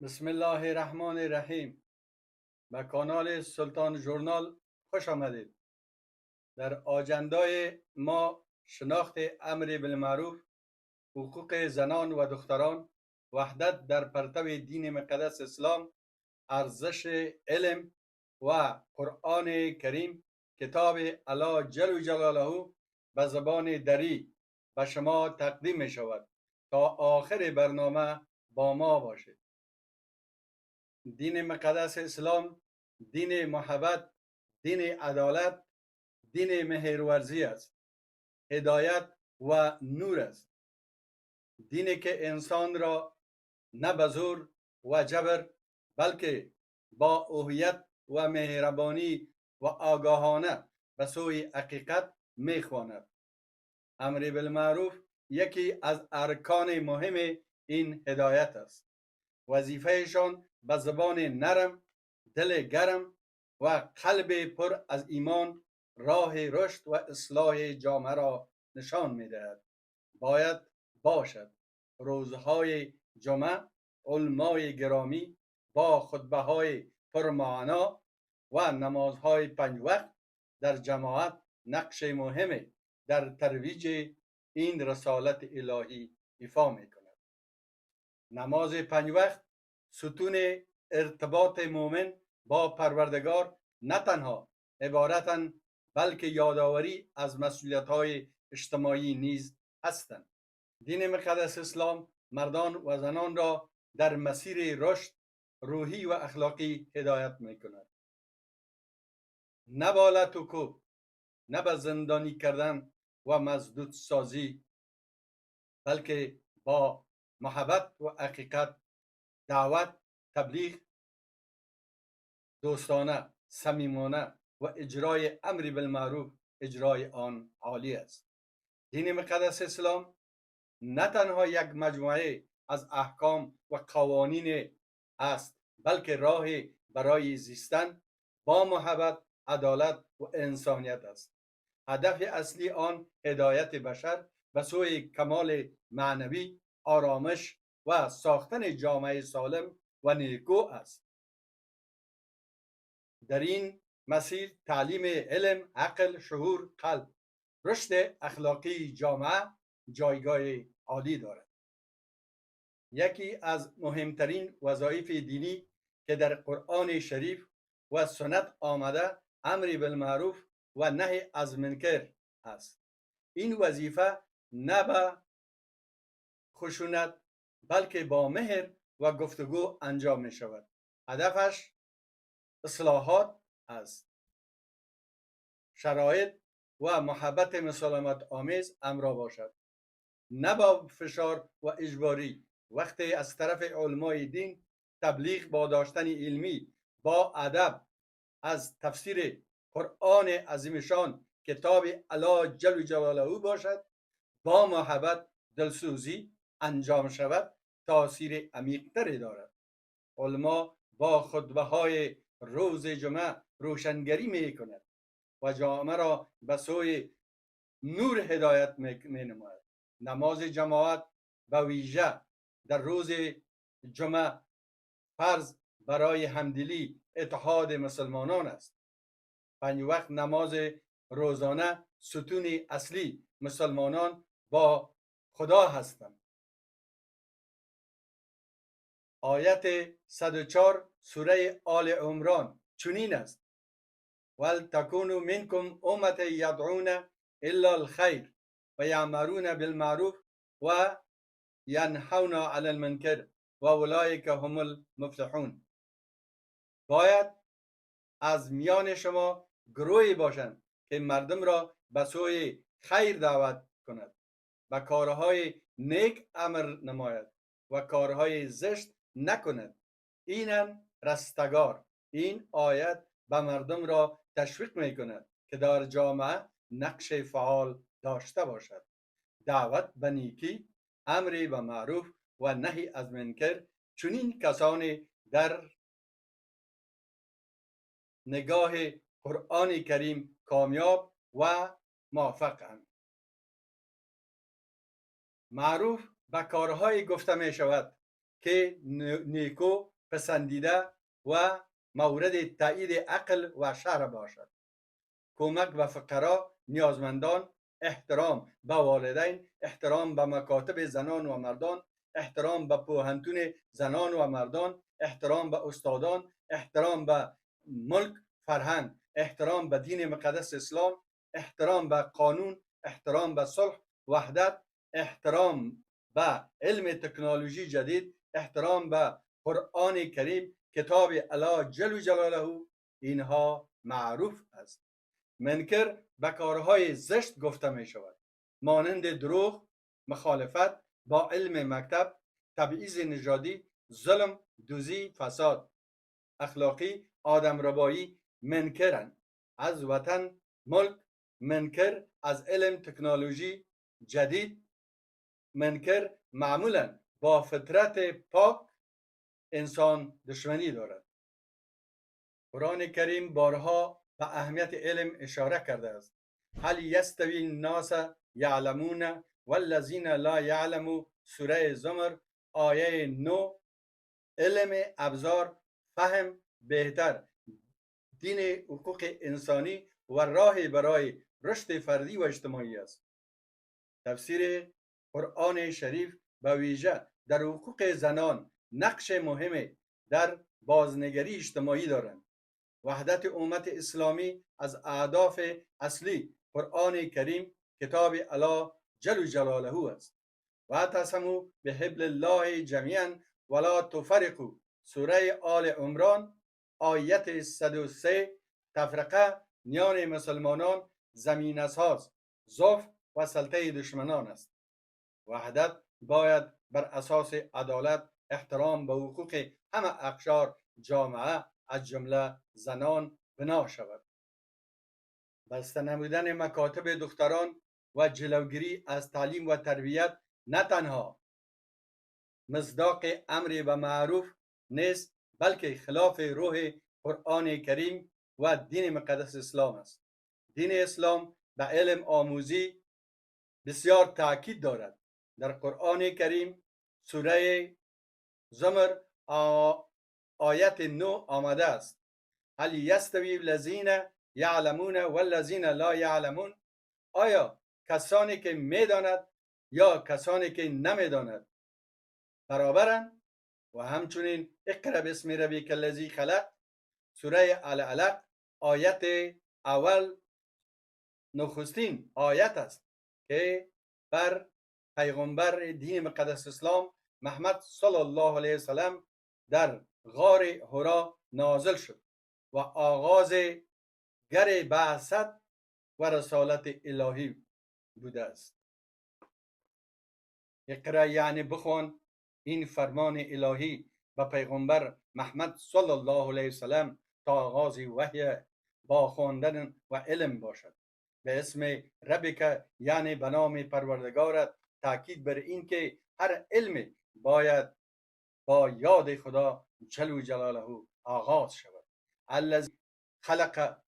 بسم الله الرحمن الرحیم. به کانال سلطان ژورنال خوش آمدید. در آجندای ما شناخت امر بالمعروف، حقوق زنان و دختران، وحدت در پرتو دین مقدس اسلام، ارزش علم و قرآن کریم کتاب الله جل جلاله به زبان دری به شما تقدیم می شود تا آخر برنامه با ما باشید. دین مقدس اسلام دین محبت، دین عدالت، دین مهرورزی است، هدایت و نور است. دینی که انسان را نه به زور و جبر بلکه با هویت و مهربانی و آگاهانه به سوی حقیقت میخواند. امر بالمعروف یکی از ارکان مهم این هدایت است. وظیفهشان به زبان نرم، دل گرم و قلب پر از ایمان راه رشد و اصلاح جامعه را نشان می‌دهد. باید باشد روزهای جمعه علمای گرامی با خطبه‌های پرمعنا و نمازهای 5 وقت در جماعت نقش مهمی در ترویج این رسالت الهی ایفا می‌کند. نماز 5 وقت ستون ارتباط مومن با پروردگار نه تنها عبارتند بلکه یادآوری از مسئولیت‌های اجتماعی نیز هستند. دین مقدس اسلام مردان و زنان را در مسیر رشد روحی و اخلاقی هدایت می‌کند. نه با لت و کوب، نه به زندانی کردن و مزدود سازی، بلکه با محبت و حقیقت، دعوت، تبلیغ، دوستانه، صمیمانه و اجرای امر بالمعروف اجرای آن عالی است. دین مقدس اسلام نه تنها یک مجموعه از احکام و قوانین است بلکه راه برای زیستن با محبت، عدالت و انسانیت است. هدف اصلی آن هدایت بشر به سوی کمال معنوی، آرامش و ساختن جامعه سالم و نیکو است. در این مسیر تعلیم علم، عقل، شعور، قلب، رشد اخلاقی جامعه جایگاه عالی دارد. یکی از مهمترین وظایف دینی که در قرآن شریف و سنت آمده امر بالمعروف و نهی از منکر است. این وظیفه نه به خشونت بلکه با مهر و گفتگو انجام می شود. هدفش اصلاحات است. شرایط و محبت مسالمت آمیز امر باشد، نه با فشار و اجباری. وقتی از طرف علمای دین تبلیغ با داشتن علمی با ادب از تفسیر قرآن عظیمشان کتاب الله جل جلاله باشد، با محبت دلسوزی انجام شود، تاثیر عمیق‌تری دارد. علما با خطبه های روز جمعه روشنگری می کند و جامعه را به سوی نور هدایت می نماید. نماز جماعت به ویژه در روز جمعه فرض برای همدلی اتحاد مسلمانان است. 5 وقت نماز روزانه ستون اصلی مسلمانان با خدا هستند. آیت 104 سوره آل عمران چنین است: ولتکونوا منکم امة یدعون الا الخیر و یأمرون بالمعروف و ینهون عن المنکر و اولئک هم المفلحون. باید از میان شما گروهی باشند که مردم را به سوی خیر دعوت کند، به کارهای نیک امر نماید و کارهای زشت نکند. اینن رستگار. این آیت به مردم را تشویق می کند که در جامعه نقش فعال داشته باشد. دعوت به نیکی، امر به معروف و نهی از منکر چنین کسانی در نگاه قرآن کریم کامیاب و موفقند. معروف به کارهای گفته می شود که نیکو پسندیده و مورد تایید عقل و شرع باشد. کمک به فقرا، نیازمندان، احترام به والدین، احترام به مکاتب زنان و مردان، احترام به پوهنتون زنان و مردان، احترام به استادان، احترام به ملک، فرهنگ، احترام به دین مقدس اسلام، احترام به قانون، احترام به صلح، وحدت، احترام به علم تکنولوژی جدید، احترام به قرآن کریم کتاب الله جل جلاله. اینها معروف است. منکر به کارهای زشت گفته می شود، مانند دروغ، مخالفت با علم مکتب، تبعیض نژادی، ظلم، دزدی، فساد اخلاقی، آدمربایی. منکرن از وطن، ملک، منکر از علم تکنولوژی جدید. منکر معمولا با فطرت پاک انسان دشمنی دارد. قرآن کریم بارها به اهمیت علم اشاره کرده است. هل یستوی الناس یعلمون والذین لا یعلمون، سوره زمر آیه 9. علم، ابزار، فهم بهتر، دین، حقوق انسانی و راه برای رشد فردی و اجتماعی است. تفسیر قرآن شریف به ویژه در حقوق زنان نقش مهمی در بازنگری اجتماعی دارند. وحدت امت اسلامی از اهداف اصلی قرآن کریم کتاب الله جل جلاله است. واعتصموا بحبل الله جمیعا ولا تفرقوا، سوره آل عمران آیت 103. تفرقه میان مسلمانان زمین اساس، ضعف و سلطه دشمنان است. وحدت باید بر اساس عدالت، احترام به حقوق همه اقشار جامعه از جمله زنان بنا شود. بسته نمودن مکاتب دختران و جلوگیری از تعلیم و تربیت نه تنها مصداق امر به معروف نیست، بلکه خلاف روح قرآن کریم و دین مقدس اسلام است. دین اسلام به علم آموزی بسیار تاکید دارد. در قرآن کریم سوره زمر آیت 9 آمده است: هل یستوی الذین یعلمون والذین لا یعلمون، آیا کسانی که میداند یا کسانی که نمیداند برابرند؟ و همچنین اقرأ باسم ربک الذی خلق، سوره العلق آیت اول نخستین آیت است که بر پیغمبر دین مقدس اسلام محمد صلی الله علیه وسلم در غار حرا نازل شد و آغاز گر بعثت و رسالت الهی بوده است. اقرأ یعنی بخوان. این فرمان الهی به پیغمبر محمد صلی الله علیه وسلم تا آغاز وحی با خواندن و علم باشد. به اسم ربک یعنی به نام پروردگارت، تاکید بر این که هر علم باید با یاد خدا جل جلاله آغاز شود. الذی خلق،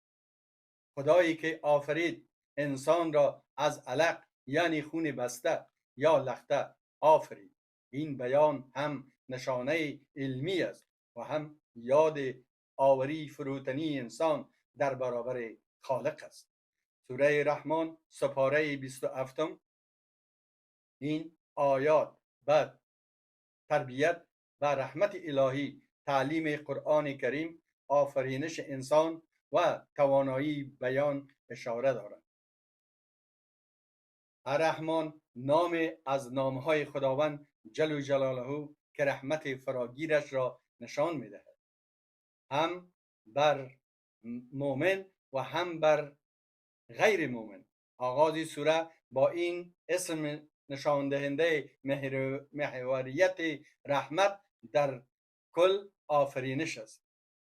خدایی که آفرید انسان را از علق یعنی خون بسته یا لخته آفرید. این بیان هم نشانه علمی است و هم یاد آوری فروتنی انسان در برابر خالق است. سوره رحمان سپاره 27. این آیات بعد تربیت و رحمت الهی، تعلیم قرآن کریم، آفرینش انسان و توانایی بیان اشاره دارد. الرحمن نام از نامهای خداوند جل جلاله که رحمت فراگیرش را نشان می‌دهد، هم بر مؤمن و هم بر غیر مؤمن. آغاز سوره با این اسم نشان دهنده محوریت رحمت در کل آفرینش است.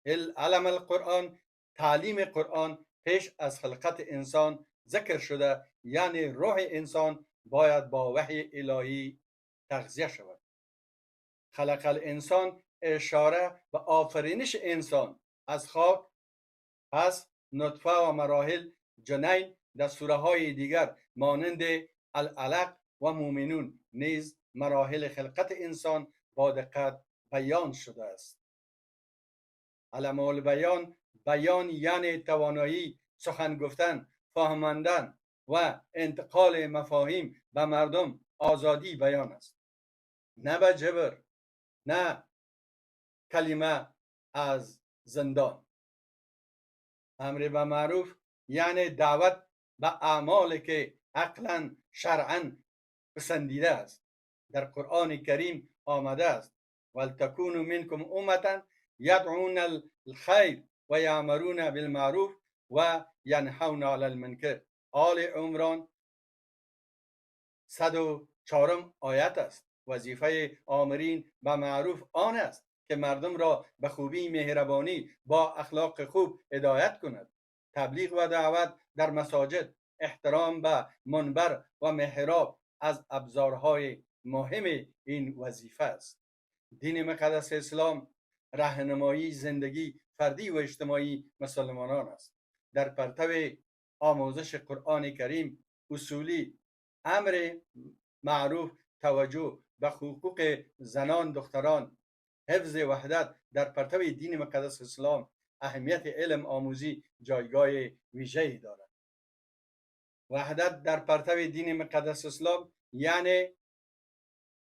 علم القرآن، تعلیم قرآن پیش از خلقت انسان ذکر شده، یعنی روح انسان باید با وحی الهی تغذیه شود. خلق الانسان اشاره به آفرینش انسان از خاک، پس نطفه و مراحل جنین در سوره های دیگر مانند العلق و مومنون نیز مراحل خلقت انسان با دقت بیان شده است. علم البیان، بیان یعنی توانایی سخن گفتن، فهماندن و انتقال مفاهیم به مردم. آزادی بیان است، نه به جبر، نه کلمه از زندان. امر به معروف یعنی دعوت به اعمالی که عقلا شرعا پسندیده است. در قرآن کریم آمده است ولتکون منکم امة یدعون الخیر و یامرون بالمعروف و ینهون علی المنکر. آل عمران 104 آیت است. وظیفه آمرین به معروف آن است که مردم را به خوبی، مهربانی، با اخلاق خوب هدایت کند. تبلیغ و دعوت در مساجد، احترام به منبر و محراب از ابزارهای مهم این وظیفه است. دین مقدس اسلام راهنمایی زندگی فردی و اجتماعی مسلمانان است. در پرتو آموزش قرآن کریم اصولی امر معروف، توجه به حقوق زنان، دختران، حفظ وحدت در پرتو دین مقدس اسلام، اهمیت علم آموزی جایگاه ویژه‌ای دارد. وحدت در پرتو دین مقدس اسلام یعنی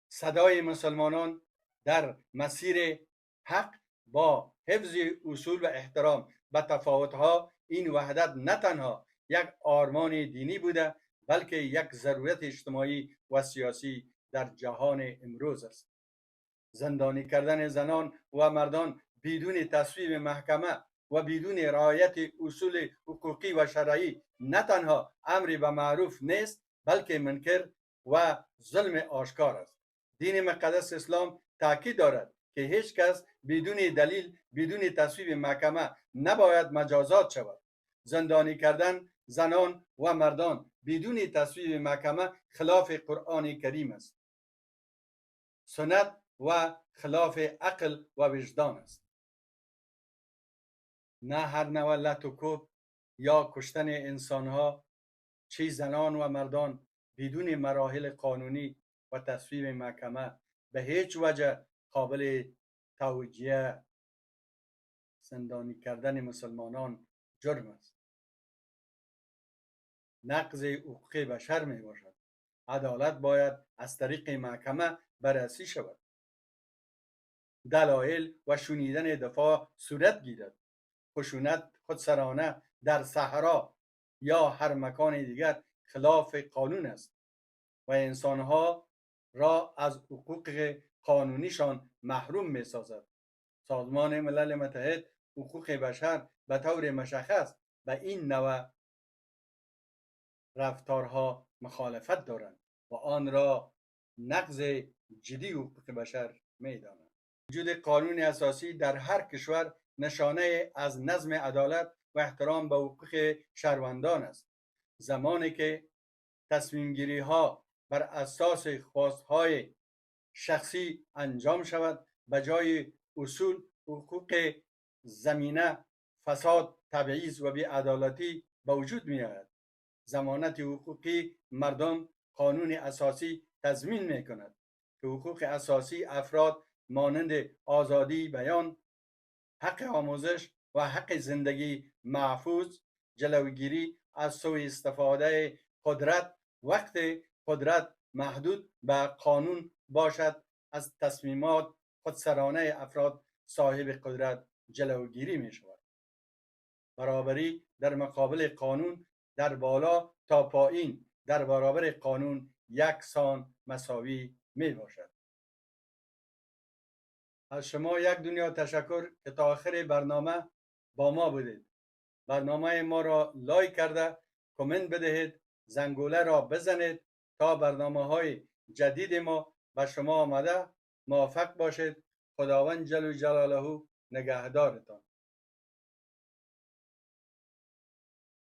صدای مسلمانان در مسیر حق با حفظ اصول و احترام به تفاوت‌ها. این وحدت نه تنها یک آرمان دینی بوده بلکه یک ضرورت اجتماعی و سیاسی در جهان امروز است. زندانی کردن زنان و مردان بدون تصویب محکمه و بدون رعایت اصول حقوقی و شرعی نه تنها امر به معروف نیست بلکه منکر و ظلم آشکار است. دین مقدس اسلام تاکید دارد که هیچ کس بدون دلیل، بدون تصویب محکمه نباید مجازات شود. زندانی کردن زنان و مردان بدون تصویب محکمه خلاف قرآن کریم است، سنت و خلاف عقل و وجدان است. نه هر نوع لط و کوب یا کشتن انسانها، چه زنان و مردان، بدون مراحل قانونی و تصویب محکمه به هیچ وجه قابل توجیه. زندانی کردن مسلمانان جرم است، نقض حقوق بشر می باشد. عدالت باید از طریق محکمه بررسی شود، دلایل و شنیدن دفاع صورت گیرد. خشونت خودسرانه در صحرا یا هر مکان دیگر خلاف قانون است و انسانها را از حقوق قانونیشان محروم می سازد. سازمان ملل متحد حقوق بشر به طور مشخص به این نوع رفتارها مخالفت دارند و آن را نقض جدی حقوق بشر می دانند. وجود قانون اساسی در هر کشور نشانه از نظم، عدالت و احترام به حقوق شهروندان است. زمانی که تصمیم گیری ها بر اساس خواستهای شخصی انجام شود به جای اصول، حقوق زمینه فساد، تبعیض و بی‌عدالتی به وجود می آید. ضمانت حقوقی مردم قانون اساسی تضمین می کند که حقوق اساسی افراد مانند آزادی بیان، حق آموزش و حق زندگی محفوظ، جلوگیری از سوء استفاده قدرت وقت قدرت محدود به قانون باشد، از تصمیمات خودسرانه افراد صاحب قدرت جلوگیری می شود. برابری در مقابل قانون در بالا تا پایین در برابر قانون یکسان مساوی می باشد. از شما یک دنیا تشکر که تا آخر برنامه با ما بودید. برنامه ما را لایک کرده کامنت بدهید، زنگوله را بزنید تا برنامه‌های جدید ما به شما آمده. موفق باشید. خداوند جل جلاله نگهدارتان.